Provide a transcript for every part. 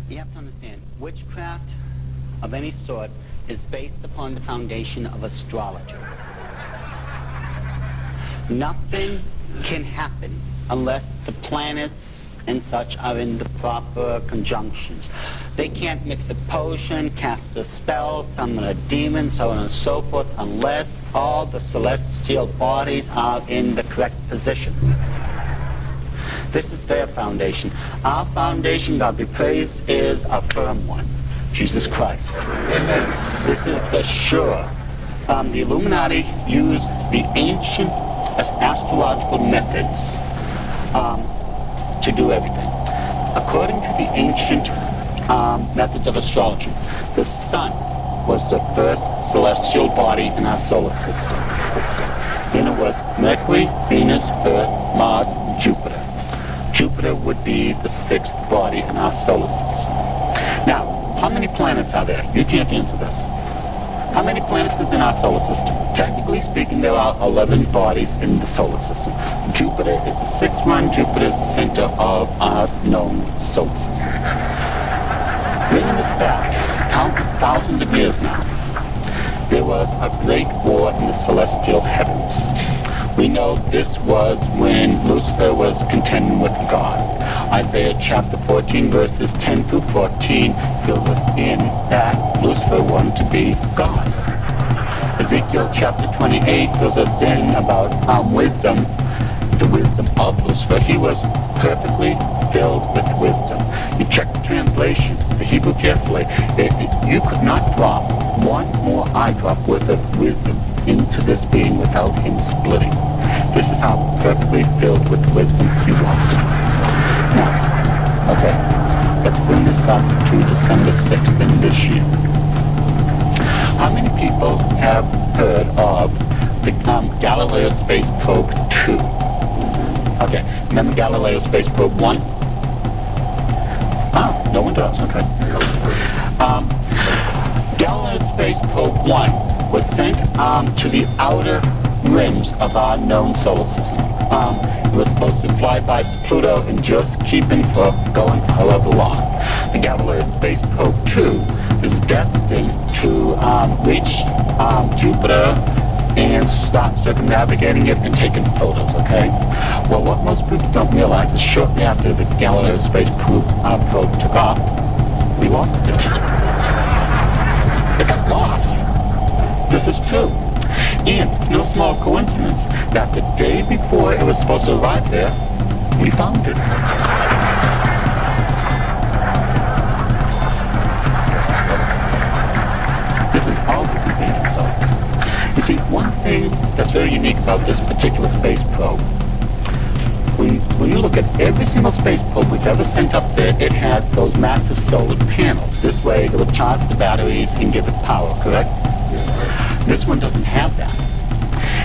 You have to understand, witchcraft of any sort is based upon the foundation of astrology. Nothing can happen unless the planets and such are in the proper conjunctions. They can't mix a potion, cast a spell, summon a demon, so on and so forth, unless all the celestial bodies are in the correct position. This is their foundation. Our foundation, God be praised, is a firm one. Jesus Christ. Amen. This is the sure. The Illuminati used the ancient astrological methods to do everything. According to the ancient methods of astrology, the sun was the first celestial body in our solar system. Then it was Mercury, Venus, Earth, Mars, Jupiter. Jupiter would be the sixth body in our solar system. Now, how many planets are there? You can't answer this. How many planets is in our solar system? Technically speaking, there are 11 bodies in the solar system. Jupiter is the sixth one. Jupiter is the center of our known solar system. Bringing this back, countless thousands of years now, there was a great war in the celestial heavens. We know this was when Lucifer was contending with God. Isaiah chapter 14 verses 10 through 14 fills us in that Lucifer wanted to be God. Ezekiel chapter 28 fills us in about wisdom, the wisdom of Lucifer. He was perfectly filled with wisdom. You check the translation, the Hebrew carefully. You could not drop one more eye drop worth of wisdom into this being without him splitting. This is how perfectly filled with wisdom he was. Now, okay, let's bring this up to December 6th in this year. How many people have heard of the Galileo Space Probe 2? Okay, remember Galileo Space Probe 1? Ah, no one does, okay. Galileo Space Probe 1 was sent to the outer rims of our known solar system. It was supposed to fly by Pluto and just keep him for going however long. The Galileo Space Probe 2 is destined to reach Jupiter and start circumnavigating it and taking photos, okay? Well, what most people don't realize is shortly after the Galileo Space Probe took off, we lost it. It got lost. This is true. And it's no small coincidence that the day before it was supposed to arrive there, we found it. This is all the convenient though. You see, one thing that's very unique about this particular space probe, when you look at every single space probe we've ever sent up there, it had those massive solar panels. This way it will charge the batteries and give it power, correct? This one doesn't have that.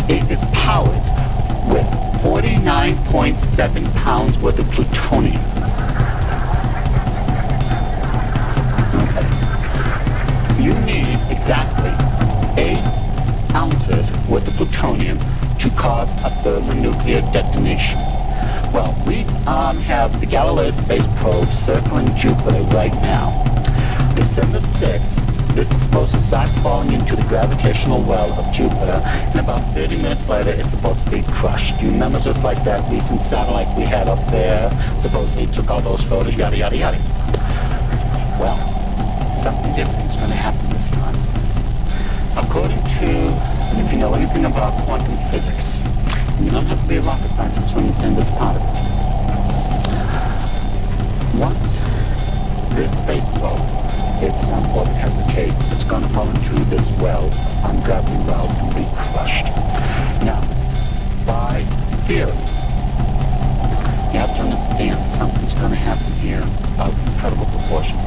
It is powered with 49.7 pounds worth of plutonium. Okay. You need exactly 8 ounces worth of plutonium to cause a thermonuclear detonation. Well, we have the Galileo Space Probe circling Jupiter right now. December 6th, this is supposed to start falling into the gravitational well of Jupiter, and about 30 minutes later it's supposed to be crushed. You remember just like that recent satellite we had up there, supposedly took all those photos, yada yada yada. Well, something different is going to happen this time. According to, if you know anything about quantum physics, you don't have to be a rocket scientist to understand this part of it. Once this space probe hits orbit hesitate, it's going to fall into this well, gravity well, and be crushed. Now, by theory, you have to understand something's going to happen here of incredible proportion.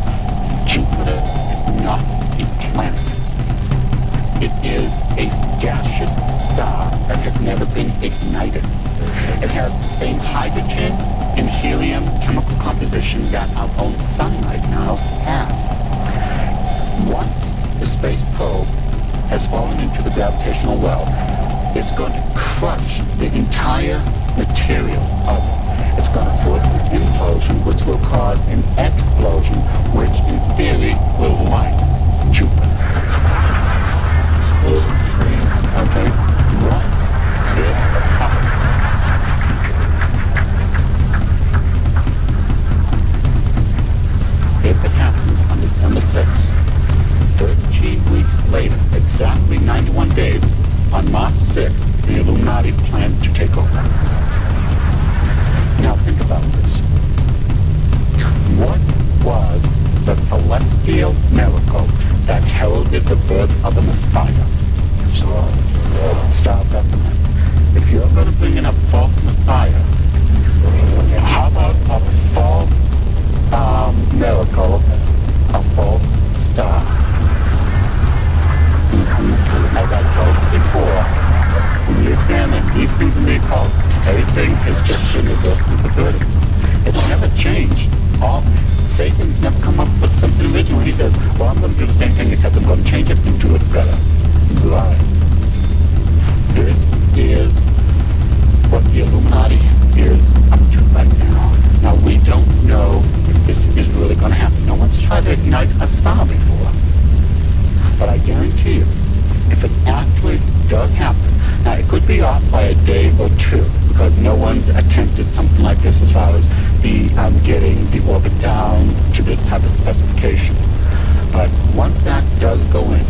Jupiter is not a planet. It is a gaseous star that has never been ignited. It has the same hydrogen and helium chemical composition that our own sun right now has. Once the space probe has fallen into the gravitational well, it's going to crush the entire material of it. It's going to force an implosion, which will cause an explosion, which attempted something like this as far as the getting the orbit down to this type of specification. But once that does go in,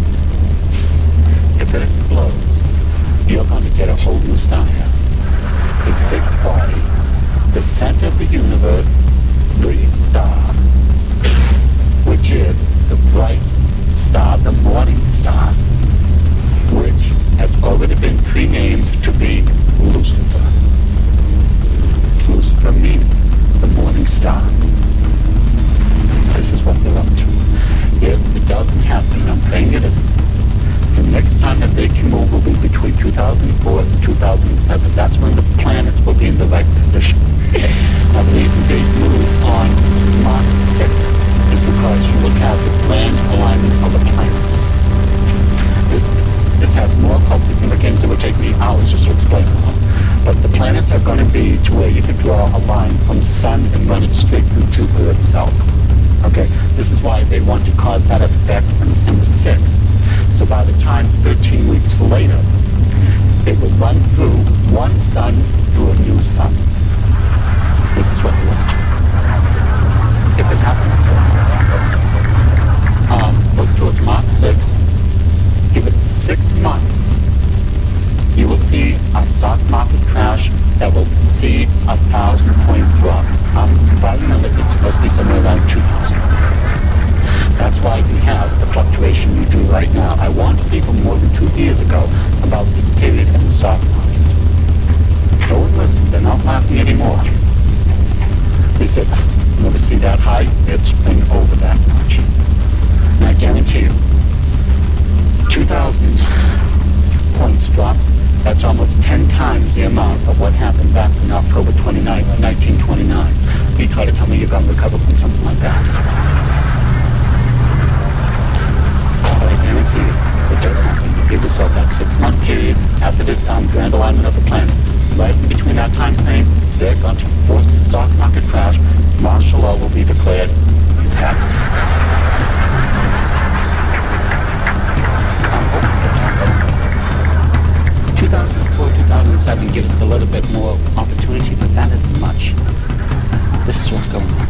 if it explodes, you're going to get a whole new star here. The sixth body, the center of the universe, the star, which is the bright star, the morning star, which has already been pre-named to be Lucifer. Lucifer means the morning star. This is what they're up to. If it doesn't happen, I'm praying it isn't. The next time that they can move will be between 2004 and 2007. That's when the planets will be in the right position. Now the reason they move on March 6th is because you look at the grand alignment of the planets. This has more occult significance. It would take me hours just to explain it all. But the planets are going to be to where you can draw a line from the sun and run it straight through Jupiter itself. Okay, this is why they want to cause that effect on December 6th. So by the time 13 weeks later, it will run through one sun through a new sun. This is what they want to do. If it happens, look towards March 6th, give it 6 months, you will see a stock market crash that will see a 1,000-point drop. If I remember, it's supposed to be somewhere around 2,000. That's why we have the fluctuation you do right now. I warned people more than 2 years ago about this period in the stock market. No one listened. They're not laughing anymore. They said, never see that high. It's been over that much. And I guarantee you, 2,000 points drop. That's almost 10 times the amount of what happened back on October 29th, 1929. You try to tell me you're going to recover from something like that. But I guarantee you, it does happen. You give yourself that 6-month period after the grand alignment of the planet. Right in between that time frame, they're going to force the stock market crash. Martial law will be declared. It happened. 2004, 2007 gives us a little bit more opportunity, but that isn't much. This is what's going on.